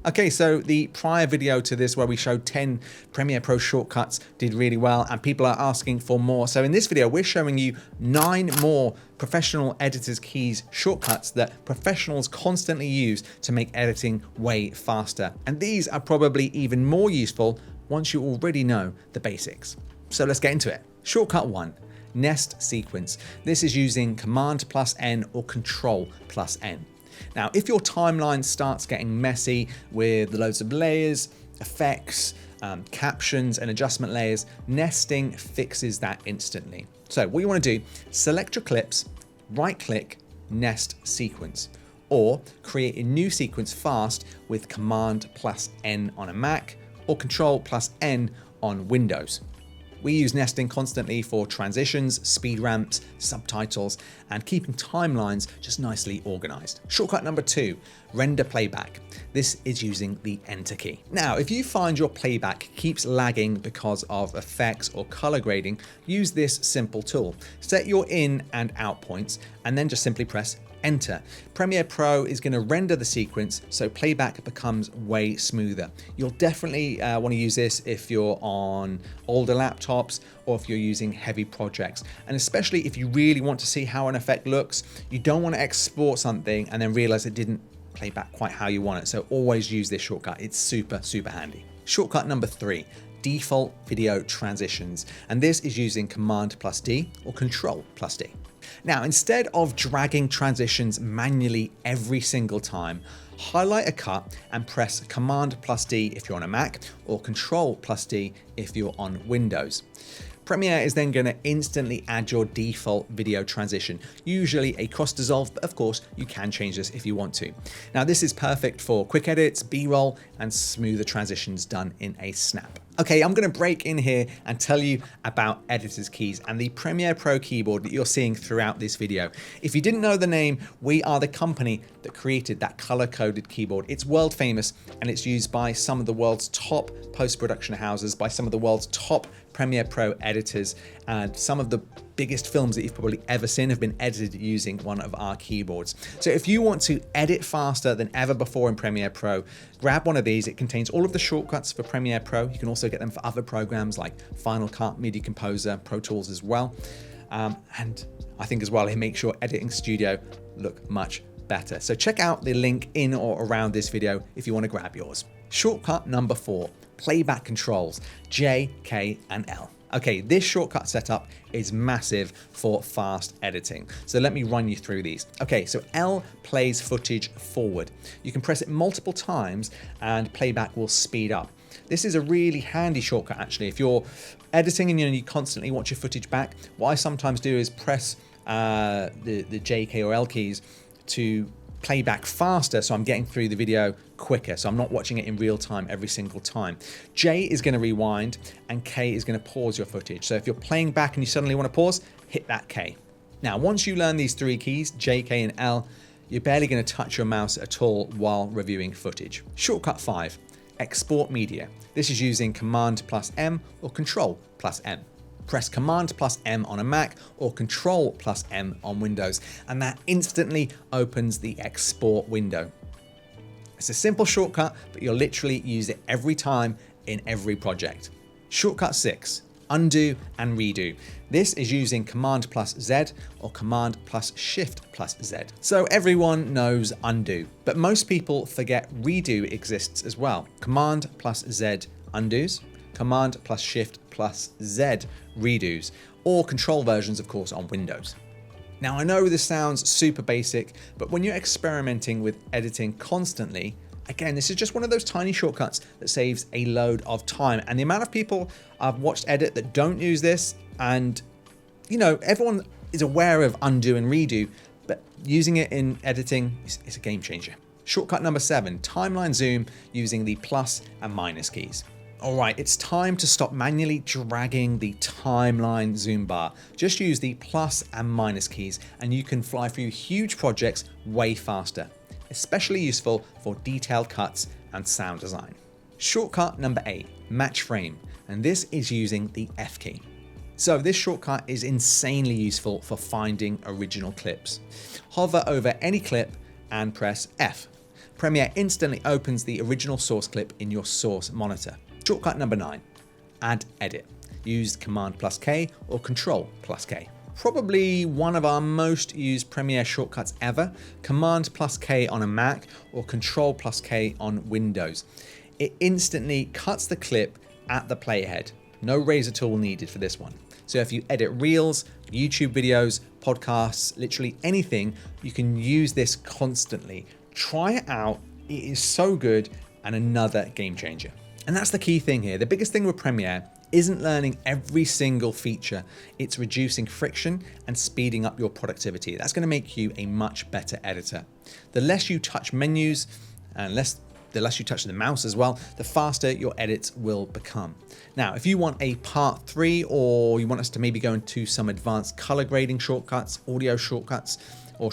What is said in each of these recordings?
Okay, so the prior video to this where we showed 10 Premiere Pro shortcuts did really well and people are asking for more. So in this video, we're showing you 9 more professional editors keys shortcuts that professionals constantly use to make editing way faster. And these are probably even more useful once you already know the basics. So let's get into it. Shortcut 1, nest sequence. This is using Command+N or Control+N. Now, if your timeline starts getting messy with loads of layers, effects, captions, and adjustment layers, nesting fixes that instantly. So what you want to do, select your clips, right-click, nest sequence, or create a new sequence fast with Command+N on a Mac or Control+N on Windows. We use nesting constantly for transitions, speed ramps, subtitles, and keeping timelines just nicely organized. Shortcut number 2, render playback. This is using the Enter key. Now, if you find your playback keeps lagging because of effects or color grading, use this simple tool. Set your in and out points, and then just simply press Enter. Premiere Pro is going to render the sequence so playback becomes way smoother. You'll definitely want to use this if you're on older laptops or if you're using heavy projects. And especially if you really want to see how an effect looks, you don't want to export something and then realize it didn't play back quite how you want it. So always use this shortcut. It's super, super handy. Shortcut number 3, default video transitions. And this is using Command+D or Control+D. Now, instead of dragging transitions manually every single time, highlight a cut and press Command+D if you're on a Mac or Control+D if you're on Windows. Premiere is then going to instantly add your default video transition, usually a cross dissolve, but of course you can change this if you want to. Now this is perfect for quick edits, B-roll, and smoother transitions done in a snap. Okay, I'm going to break in here and tell you about editors keys and the Premiere Pro keyboard that you're seeing throughout this video. If you didn't know the name, we are the company that created that color-coded keyboard. It's world famous and it's used by some of the world's top post-production houses, by some of the world's top Premiere Pro editors, and some of the biggest films that you've probably ever seen have been edited using one of our keyboards. So if you want to edit faster than ever before in Premiere Pro, grab one of these. It contains all of the shortcuts for Premiere Pro. You can also get them for other programs like Final Cut, Media Composer, Pro Tools as well. And I think as well, it makes your editing studio look much better. So check out the link in or around this video if you want to grab yours. Shortcut number 4, playback controls, J, K, and L. Okay, this shortcut setup is massive for fast editing. So let me run you through these. Okay, so L plays footage forward. You can press it multiple times and playback will speed up. This is a really handy shortcut actually. If you're editing and you constantly want your footage back, what I sometimes do is press the J, K, or L keys to play back faster, so I'm getting through the video quicker, so I'm not watching it in real time every single time. J is going to rewind and K is going to pause your footage. So if you're playing back and you suddenly want to pause, hit that K. Now, once you learn these 3 keys, J, K, and L, you're barely going to touch your mouse at all while reviewing footage. Shortcut 5, export media. This is using Command+M or Control+M. Press Command+M on a Mac or Control+M on Windows, and that instantly opens the export window. It's a simple shortcut, but you'll literally use it every time in every project. Shortcut 6, undo and redo. This is using Command+Z or Command+Shift+Z. So everyone knows undo, but most people forget redo exists as well. Command+Z undos, Command+Shift+Z redos, or control versions, of course, on Windows. Now, I know this sounds super basic, but when you're experimenting with editing constantly, again, this is just one of those tiny shortcuts that saves a load of time. And the amount of people I've watched edit that don't use this, and you know, everyone is aware of undo and redo, but using it in editing is a game changer. Shortcut number 7, timeline zoom using the plus and minus keys. All right, it's time to stop manually dragging the timeline zoom bar. Just use the plus and minus keys and you can fly through huge projects way faster. Especially useful for detailed cuts and sound design. Shortcut number 8, match frame, and this is using the F key. So this shortcut is insanely useful for finding original clips. Hover over any clip and press F. Premiere instantly opens the original source clip in your source monitor. Shortcut number 9, add edit. Use Command plus K or Control plus K. Probably one of our most used Premiere shortcuts ever, Command plus K on a Mac or Control plus K on Windows. It instantly cuts the clip at the playhead. No razor tool needed for this one. So if you edit Reels, YouTube videos, podcasts, literally anything, you can use this constantly. Try it out. It is so good and another game changer. And that's the key thing here. The biggest thing with Premiere isn't learning every single feature. It's reducing friction and speeding up your productivity. That's going to make you a much better editor. The less you touch menus and the less you touch the mouse as well, the faster your edits will become. Now, if you want a part 3 or you want us to maybe go into some advanced color grading shortcuts, audio shortcuts, or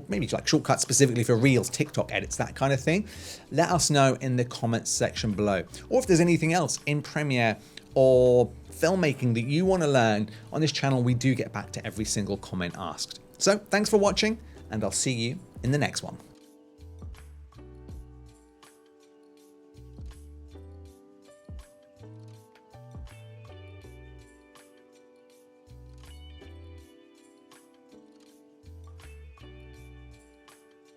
maybe like shortcuts specifically for Reels, TikTok edits, that kind of thing, let us know in the comments section below. Or if there's anything else in Premiere or filmmaking that you want to learn on this channel, we do get back to every single comment asked. So thanks for watching, and I'll see you in the next one.